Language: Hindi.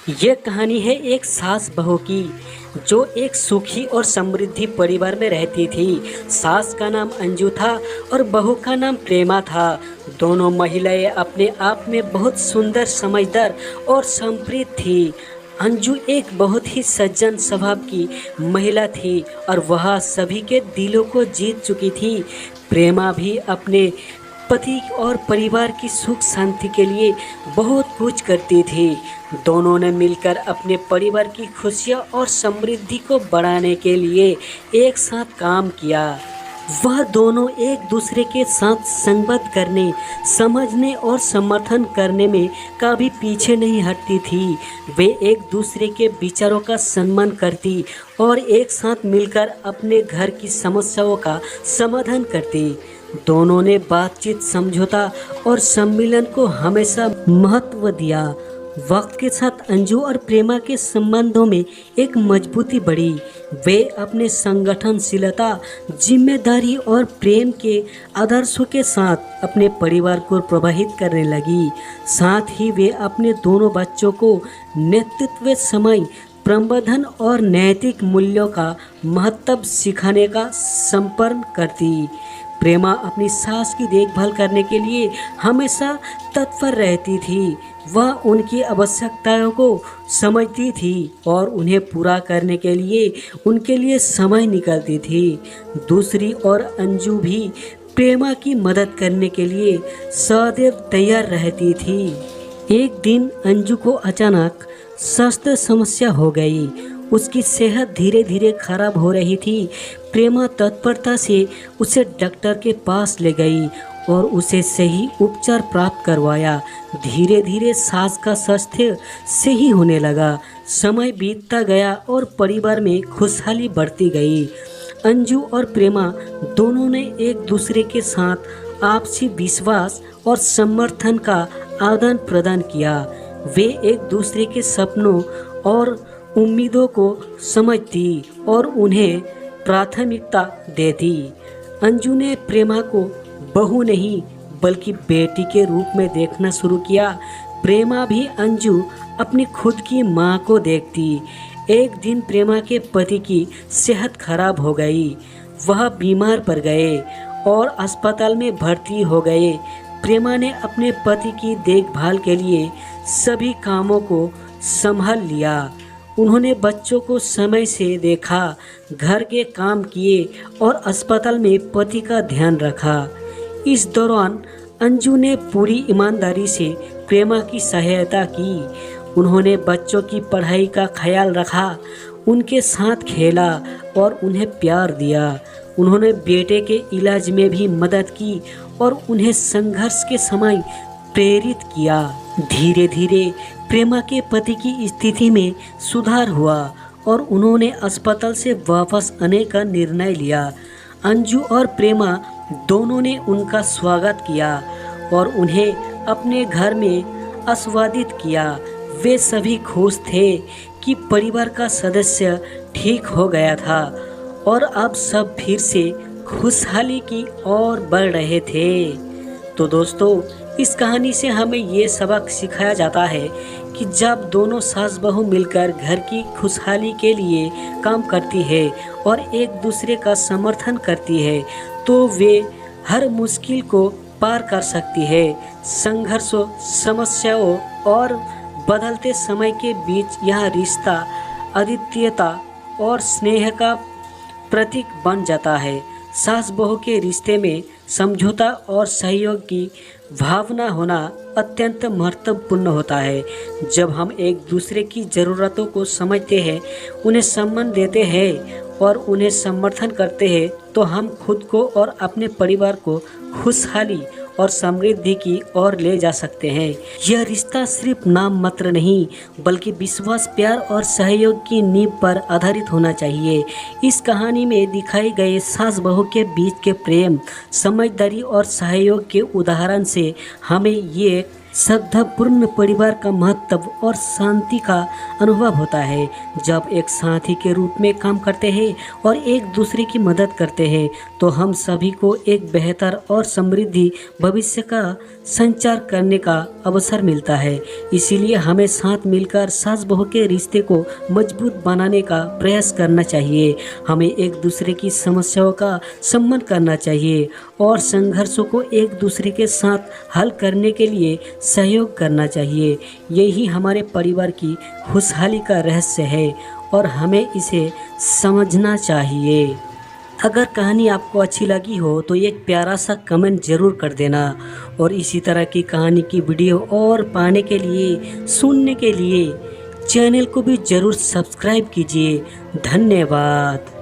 ये कहानी है एक सास बहू की जो एक सुखी और समृद्धि परिवार में रहती थी। सास का नाम अंजू था और बहू का नाम प्रेमा था। दोनों महिलाएं अपने आप में बहुत सुंदर, समझदार और समृद्ध थी। अंजू एक बहुत ही सज्जन स्वभाव की महिला थी और वह सभी के दिलों को जीत चुकी थी। प्रेमा भी अपने पति और परिवार की सुख शांति के लिए बहुत कुछ करती थी। दोनों ने मिलकर अपने परिवार की खुशियाँ और समृद्धि को बढ़ाने के लिए एक साथ काम किया। वह दोनों एक दूसरे के साथ संगत करने, समझने और समर्थन करने में कभी पीछे नहीं हटती थी। वे एक दूसरे के विचारों का सम्मान करती और एक साथ मिलकर अपने घर की समस्याओं का समाधान करती। दोनों ने बातचीत, समझौता और सम्मेलन को हमेशा महत्व दिया। वक्त के साथ अंजू और प्रेमा के संबंधों में एक मजबूती बढ़ी। वे अपने संगठनशीलता, जिम्मेदारी और प्रेम के आदर्शों के साथ अपने परिवार को प्रभावित करने लगी। साथ ही वे अपने दोनों बच्चों को नेतृत्व, समय प्रबंधन और नैतिक मूल्यों का महत्व सिखाने का समर्पण करती। प्रेमा अपनी सास की देखभाल करने के लिए हमेशा तत्पर रहती थी। वह उनकी आवश्यकताओं को समझती थी और उन्हें पूरा करने के लिए उनके लिए समय निकालती थी। दूसरी ओर अंजू भी प्रेमा की मदद करने के लिए सदैव तैयार रहती थी। एक दिन अंजू को अचानक स्वास्थ्य समस्या हो गई। उसकी सेहत धीरे धीरे खराब हो रही थी। प्रेमा तत्परता से उसे डॉक्टर के पास ले गई और उसे सही उपचार प्राप्त करवाया। धीरे धीरे सास का स्वास्थ्य सही होने लगा। समय बीतता गया और परिवार में खुशहाली बढ़ती गई। अंजू और प्रेमा दोनों ने एक दूसरे के साथ आपसी विश्वास और समर्थन का आदान प्रदान किया। वे एक दूसरे के सपनों और उम्मीदों को समझती और उन्हें प्राथमिकता देती। अंजू ने प्रेमा को बहू नहीं बल्कि बेटी के रूप में देखना शुरू किया। प्रेमा भी अंजू अपनी खुद की माँ को देखती। एक दिन प्रेमा के पति की सेहत खराब हो गई। वह बीमार पड़ गए और अस्पताल में भर्ती हो गए। प्रेमा ने अपने पति की देखभाल के लिए सभी कामों को संभाल लिया। उन्होंने बच्चों को समय से देखा, घर के काम किए और अस्पताल में पति का ध्यान रखा। इस दौरान अंजू ने पूरी ईमानदारी से प्रेमा की सहायता की। उन्होंने बच्चों की पढ़ाई का ख्याल रखा, उनके साथ खेला और उन्हें प्यार दिया। उन्होंने बेटे के इलाज में भी मदद की और उन्हें संघर्ष के समय प्रेरित किया। धीरे धीरे प्रेमा के पति की स्थिति में सुधार हुआ और उन्होंने अस्पताल से वापस आने का निर्णय लिया। अंजू और प्रेमा दोनों ने उनका स्वागत किया और उन्हें अपने घर में आस्वादित किया। वे सभी खुश थे कि परिवार का सदस्य ठीक हो गया था और अब सब फिर से खुशहाली की ओर बढ़ रहे थे। तो दोस्तों, इस कहानी से हमें ये सबक सिखाया जाता है कि जब दोनों सास बहू मिलकर घर की खुशहाली के लिए काम करती है और एक दूसरे का समर्थन करती है तो वे हर मुश्किल को पार कर सकती है। संघर्षों, समस्याओं और बदलते समय के बीच यह रिश्ता अद्वितीयता और स्नेह का प्रतीक बन जाता है। सास बहू के रिश्ते में समझौता और सहयोग की भावना होना अत्यंत महत्वपूर्ण होता है। जब हम एक दूसरे की ज़रूरतों को समझते हैं, उन्हें सम्मान देते हैं और उन्हें समर्थन करते हैं तो हम खुद को और अपने परिवार को खुशहाली और समृद्धि की ओर ले जा सकते हैं। यह रिश्ता सिर्फ नाम मात्र नहीं बल्कि विश्वास, प्यार और सहयोग की नींव पर आधारित होना चाहिए। इस कहानी में दिखाए गए सास बहू के बीच के प्रेम, समझदारी और सहयोग के उदाहरण से हमें ये श्रद्धापूर्ण परिवार का महत्व और शांति का अनुभव होता है। जब एक साथी के रूप में काम करते हैं और एक दूसरे की मदद करते हैं तो हम सभी को एक बेहतर और समृद्धि भविष्य का संचार करने का अवसर मिलता है। इसीलिए हमें साथ मिलकर सास बहू के रिश्ते को मजबूत बनाने का प्रयास करना चाहिए। हमें एक दूसरे की समस्याओं का सम्मान करना चाहिए और संघर्षों को एक दूसरे के साथ हल करने के लिए सहयोग करना चाहिए। यही हमारे परिवार की खुशहाली का रहस्य है और हमें इसे समझना चाहिए। अगर कहानी आपको अच्छी लगी हो तो एक प्यारा सा कमेंट ज़रूर कर देना और इसी तरह की कहानी की वीडियो और पाने के लिए, सुनने के लिए चैनल को भी ज़रूर सब्सक्राइब कीजिए। धन्यवाद।